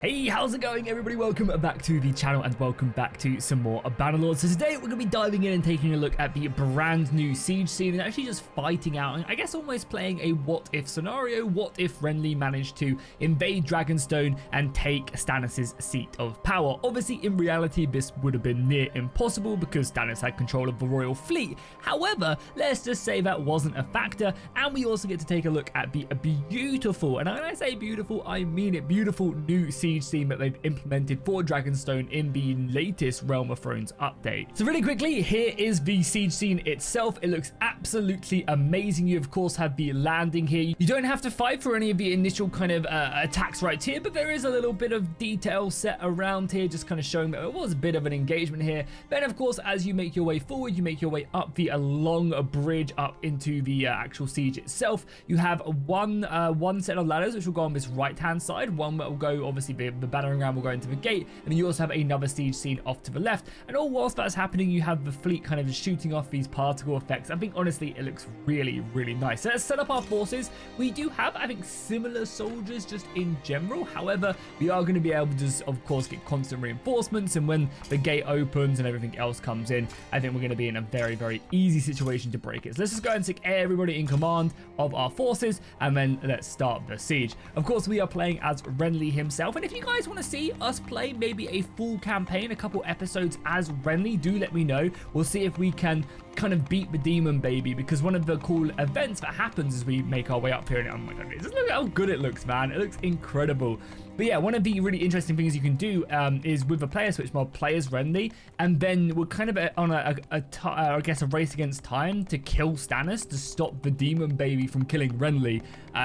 Hey, how's it going everybody? Welcome back to the channel and welcome back to some more Bannerlord. So today we're going to be diving in and taking a look at the brand new siege scene and actually just fighting out and I guess almost playing a what if scenario. What if Renly managed to invade Dragonstone and take Stannis' seat of power? Obviously in reality this would have been near impossible because Stannis had control of the royal fleet. However, let's just say that wasn't a factor, and we also get to take a look at the beautiful, and when I say beautiful I mean it, beautiful new siege scene that they've implemented for Dragonstone in the latest Realm of Thrones update. So really quickly, here is the siege scene itself. It looks absolutely amazing. You of course have the landing here. You don't have to fight for any of the initial kind of attacks right here, but there is a little bit of detail set around here, just kind of showing that it was a bit of an engagement here. Then of course, as you make your way forward, you make your way up the long bridge up into the actual siege itself. You have one set of ladders which will go on this right hand side, one that will go obviously the battering ram will go into the gate, and then you also have another siege scene off to the left. And all whilst that's happening, you have the fleet kind of just shooting off these particle effects. I think honestly it looks really nice. So let's set up our forces. We do have, I think, similar soldiers just in general. However, we are going to be able to just, of course, get constant reinforcements, and when the gate opens and everything else comes in, I think we're going to be in a very easy situation to break it. So let's just go and stick everybody in command of our forces, and then let's start the siege. Of course, we are playing as Renly himself, and if you guys want to see us play maybe a full campaign, a couple episodes as Renly, do let me know. We'll see if we can kind of beat the demon baby, because one of the cool events that happens as we make our way up here, and oh my god, just look at how good it looks, man. It looks incredible. But yeah, one of the really interesting things you can do is with the player switch mod, play as Renly, and then we're kind of on I guess a race against time to kill Stannis to stop the demon baby from killing Renly,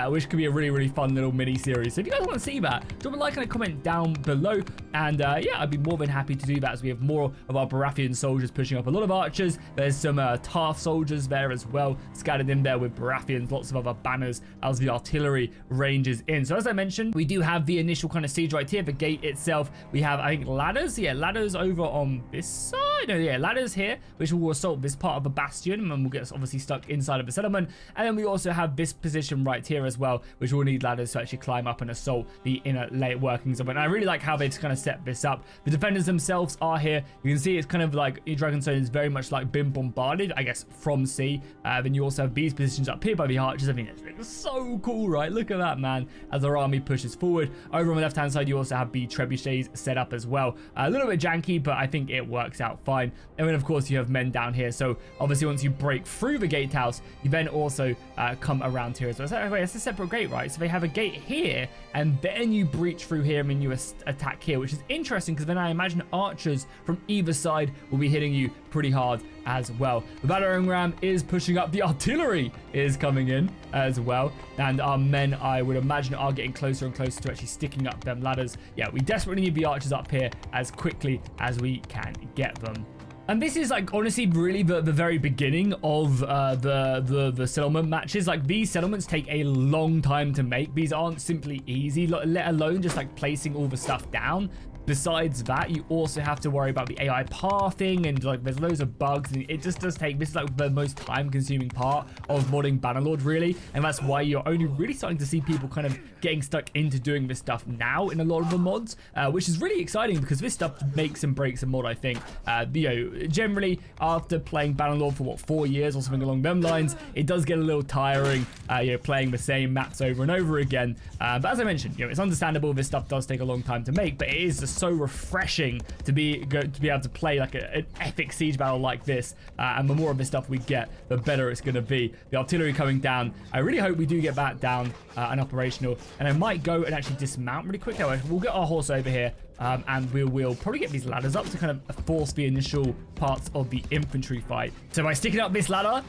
which could be a really fun little mini series. So if you guys want to see that, drop a like and a comment down below, and yeah, I'd be more than happy to do that as we have more of our Baratheon soldiers pushing up. A lot of archers, there's some Tarth soldiers there as well, scattered in there with Baratheons, lots of other banners as the artillery ranges in. So as I mentioned, we do have the initial kind of siege right here, the gate itself. We have, I think, ladders. Yeah, ladders over on this side. No, yeah, ladders here, which will assault this part of the bastion, and we'll get obviously stuck inside of the settlement. And then we also have this position right here as well, which will need ladders to actually climb up and assault the inner late workings of it. And I really like how they've kind of set this up. The defenders themselves are here. You can see it's kind of like Dragonstone is very much like been bombarded, I guess, from sea. Then you also have these positions up here by the archers. I mean, it's so cool, right? Look at that, man, as our army pushes forward. Over on the left hand side, you also have the trebuchets set up as well. A little bit janky, but I think it works out fine. And then of course you have men down here. So obviously once you break through the gatehouse, you then also come around here as well. So wait, it's a separate gate, right? So they have a gate here, and then you breach through here and then you attack here, which is interesting because then I imagine archers from either side will be hitting you pretty hard as well. The battering ram is pushing up. The artillery is coming in as well, and our men, I would imagine, are getting closer and closer to actually sticking up them ladders. Yeah, we desperately need the archers up here as quickly as we can get them. And this is like honestly really the very beginning of the settlement matches. Like, these settlements take a long time to make. These aren't simply easy, let alone just like placing all the stuff down. Besides that, you also have to worry about the AI pathing, and like there's loads of bugs, and it just does take, this is like the most time consuming part of modding Bannerlord really, and that's why you're only really starting to see people kind of getting stuck into doing this stuff now in a lot of the mods, which is really exciting because this stuff makes and breaks a mod, I think. You know, generally after playing Bannerlord for what, 4 years or something along them lines, it does get a little tiring, you know, playing the same maps over and over again. But as I mentioned, you know, it's understandable this stuff does take a long time to make, but it is just so refreshing to be able to play like an epic siege battle like this, and the more of this stuff we get, the better it's going to be. The artillery coming down, I really hope we do get that down and operational, and I might go and actually dismount really quick. We'll get our horse over here, and we'll probably get these ladders up to kind of force the initial parts of the infantry fight. So by sticking up this ladder,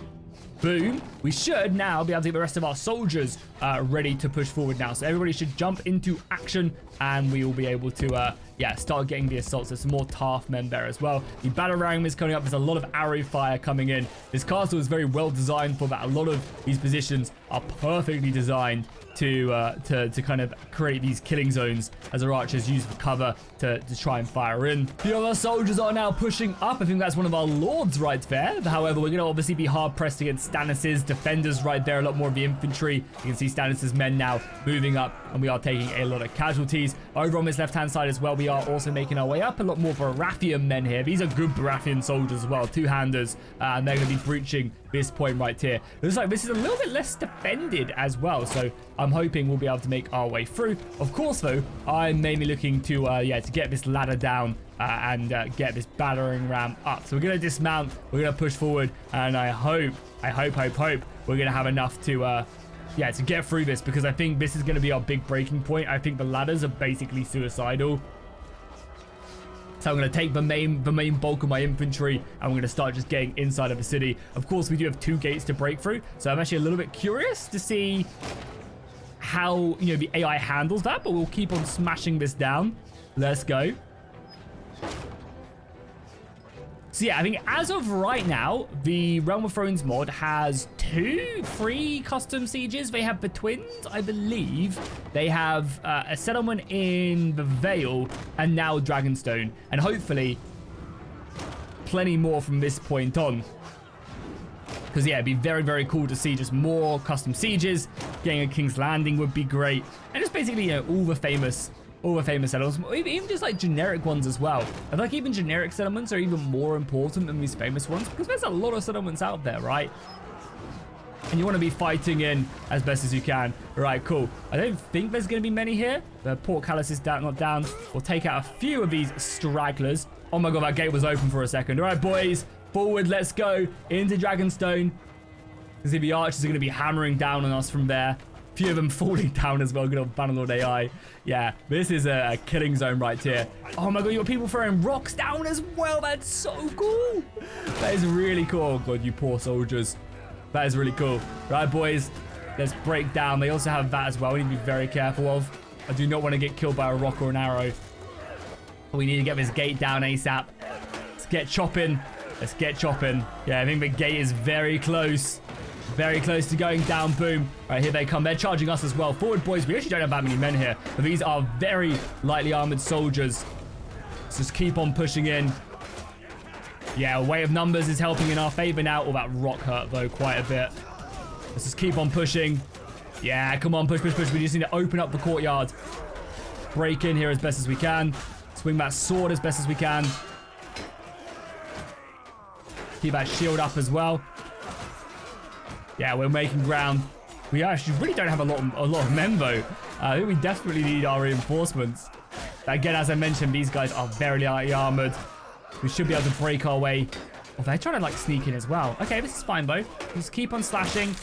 boom, we should now be able to get the rest of our soldiers ready to push forward now. So everybody should jump into action, and we will be able to yeah, start getting the assaults. There's some more Tarth men there as well. The battle ram is coming up. There's a lot of arrow fire coming in. This castle is very well designed for that. A lot of these positions are perfectly designed to kind of create these killing zones as our archers use the cover to try and fire in. The other soldiers are now pushing up. I think that's one of our lords right there. However, we're going to obviously be hard pressed against Stannis' defenders right there. A lot more of the infantry. You can see Stannis' men now moving up, and we are taking a lot of casualties. Over on this left-hand side as well, we are also making our way up. A lot more Baratheon men here. These are good Baratheon soldiers as well. Two-handers, and they're going to be breaching this point right here. It looks like this is a little bit less defended as well, so I'm hoping we'll be able to make our way through. Of course, though, I'm mainly looking to get this ladder down and get this battering ram up. So we're going to dismount, we're going to push forward, and I hope we're going to have enough to get through this, because I think this is going to be our big breaking point. I think the ladders are basically suicidal. So I'm going to take the main bulk of my infantry, and we're going to start just getting inside of the city. Of course, we do have 2 gates to break through, so I'm actually a little bit curious to see how, the AI handles that, but we'll keep on smashing this down. Let's go. So yeah, I think as of right now, the Realm of Thrones mod has 3 custom sieges. They have the twins, I believe. They have a settlement in the Vale and now Dragonstone. And hopefully, plenty more from this point on. Because yeah, it'd be very, very cool to see just more custom sieges. Getting a King's Landing would be great. And just basically, all the famous settlements, even just like generic ones as well. I feel like even generic settlements are even more important than these famous ones, because there's a lot of settlements out there, right? And you want to be fighting in as best as you can. All right, cool. I don't think there's going to be many here. The portcullis is down, not down. We'll take out a few of these stragglers. Oh my god, that gate was open for a second. All right, boys, forward, let's go into Dragonstone. Because the archers are going to be hammering down on us from there. Few of them falling down as well. Good old Bannerlord AI. Yeah, this is a killing zone right here. Oh my god, you got people throwing rocks down as well. That's so cool. That is really cool. Oh god, you poor soldiers. That is really cool. Right, boys, let's break down. They also have that as well. We need to be very careful of. I do not want to get killed by a rock or an arrow. We need to get this gate down ASAP. Let's get chopping. Let's get chopping. Yeah, I think the gate is very close. Very close to going down. Boom. All right, here they come. They're charging us as well. Forward, boys. We actually don't have that many men here, but these are very lightly armored soldiers. Let's just keep on pushing in. Yeah, a way of numbers is helping in our favor now. Oh, that rock hurt, though, quite a bit. Let's just keep on pushing. Yeah, come on. Push, push, push. We just need to open up the courtyard. Break in here as best as we can. Swing that sword as best as we can. Keep that shield up as well. Yeah, we're making ground. We actually really don't have a lot of men, though. I think we definitely need our reinforcements. Again, as I mentioned, these guys are very lightly armored. We should be able to break our way. Oh, they're trying to, like, sneak in as well. Okay, this is fine, though. Just keep on slashing.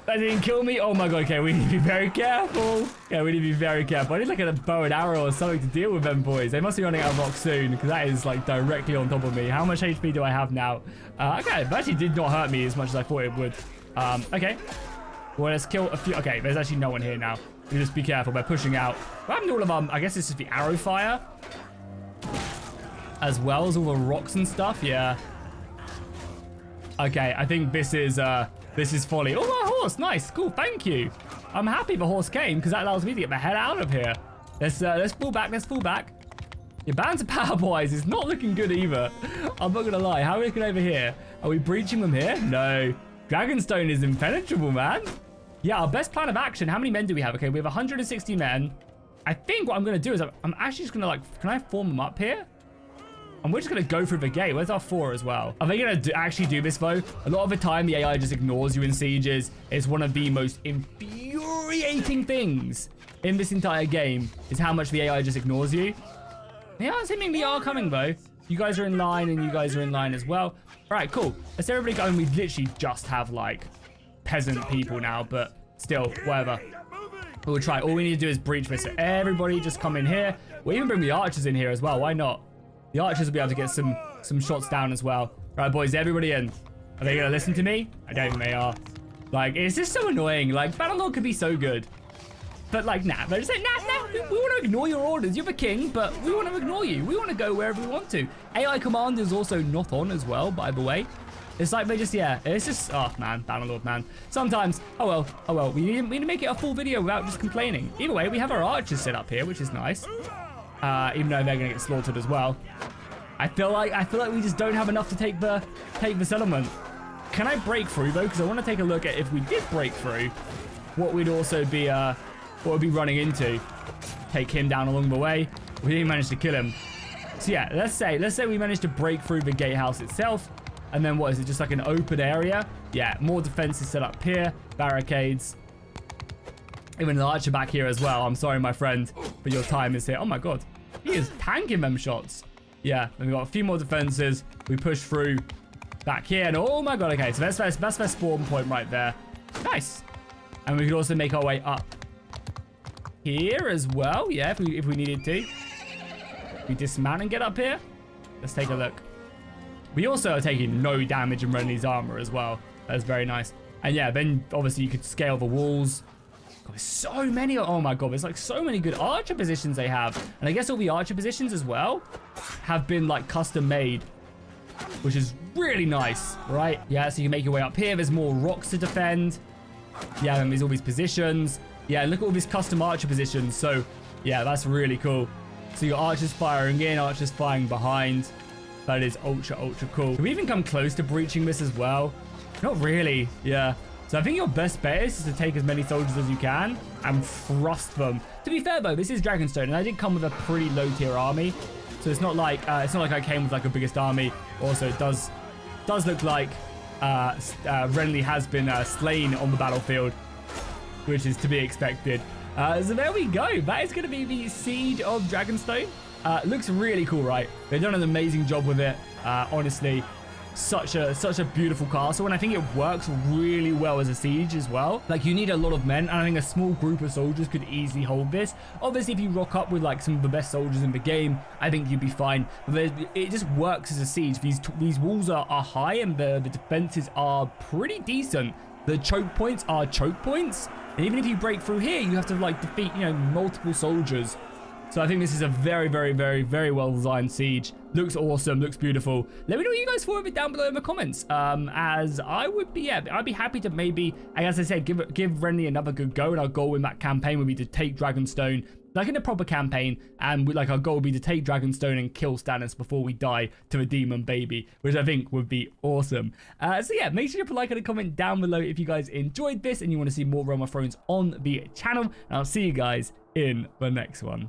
That didn't kill me. Oh, my God. Okay, we need to be very careful. Yeah, we need to be very careful. I need, like, a bow and arrow or something to deal with them, boys. They must be running out of rocks soon, because that is, like, directly on top of me. How much HP do I have now? Okay, it actually did not hurt me as much as I thought it would. Okay. Well, let's kill a few. Okay, there's actually no one here now. We just be careful. We're pushing out. What happened to all of them? I guess it's just the arrow fire. As well as all the rocks and stuff. Yeah. Okay, I think this is folly. Oh, a horse. Nice. Cool. Thank you. I'm happy the horse came, because that allows me to get the hell out of here. Let's fall back. Let's fall back. Your balance of power-wise is not looking good either. I'm not going to lie. How are we looking over here? Are we breaching them here? No. Dragonstone is impenetrable, man. Yeah, our best plan of action. How many men do we have? Okay, we have 160 men. I think what I'm going to do is I'm actually just going to, like, can I form them up here? And we're just going to go through the gate. Where's our 4 as well? Are they going to actually do this, though? A lot of the time, the AI just ignores you in sieges. It's one of the most infuriating things in this entire game is how much the AI just ignores you. They are seemingly coming, though. You guys are in line, and you guys are in line as well. All right, cool. Let's everybody go. And we literally just have, like, peasant people now, but still, whatever. We'll try. All we need to do is breach this. So everybody just come in here. We'll even bring the archers in here as well. Why not? The archers will be able to get some shots down as well. All right, boys, everybody in. Are they going to listen to me? I don't think they are. Like, it's just so annoying. Like, Bannerlord could be so good. But like, nah, they're just like, nah, we want to ignore your orders. You're the king, but we want to ignore you. We want to go wherever we want to. AI command is also not on as well, by the way. It's like they just, yeah, it's just, oh man, Bannerlord, man. Sometimes, oh well, we need to make it a full video without just complaining. Either way, we have our archers set up here, which is nice. Even though they're gonna get slaughtered as well. I feel like we just don't have enough to take the settlement. Can I break through though? Because I want to take a look at if we did break through, what we'd also be, what we'd be running into. Take him down along the way. We didn't manage to kill him. So yeah, let's say we managed to break through the gatehouse itself. And then what is it? Just like an open area? Yeah, more defenses set up here. Barricades. Even an archer back here as well. I'm sorry, my friend, but your time is here. Oh my god. He is tanking them shots. Yeah, and we've got a few more defenses. We push through back here. And oh my god, okay. So that's their spawn point right there. Nice. And we could also make our way up here as well. Yeah, if we needed to. We dismount and get up here. Let's take a look. We also are taking no damage in Renly's armor as well. That's very nice. And yeah, then obviously you could scale the walls. God, there's so many. Oh my god, there's like so many good archer positions they have. And I guess all the archer positions as well have been like custom made, which is really nice, right? Yeah, so you can make your way up here. There's more rocks to defend. Yeah, and there's all these positions. Yeah, look at all these custom archer positions. So yeah, that's really cool. So your archers firing in, archers firing behind. That is ultra cool. Can we even come close to breaching this as well? Not really. Yeah. So I think your best bet is to take as many soldiers as you can and thrust them. To be fair though, this is Dragonstone, and I did come with a pretty low tier army, so it's not like I came with like a biggest army. Also, it does look like Renly has been slain on the battlefield, which is to be expected. So there we go. That is going to be the Siege of Dragonstone. Looks really cool, right? They've done an amazing job with it. Honestly, such a beautiful castle, and I think it works really well as a siege as well. Like, you need a lot of men, and I think a small group of soldiers could easily hold this. Obviously, if you rock up with like some of the best soldiers in the game, I think you'd be fine. But it just works as a siege. These walls are high, and the defenses are pretty decent. The choke points are choke points, and even if you break through here, you have to like defeat, you know, multiple soldiers. So I think this is a very well designed siege. Looks awesome, looks beautiful. Let me know what you guys thought of it down below in the comments. As I would be, yeah, I'd be happy to maybe, as I said, give Renly another good go. And our goal in that campaign would be to take Dragonstone, like in a proper campaign, and like our goal would be to take Dragonstone and kill Stannis before we die to a demon baby, which I think would be awesome. So yeah, make sure you put a like and a comment down below if you guys enjoyed this and you want to see more Realm of Thrones on the channel. And I'll see you guys in the next one.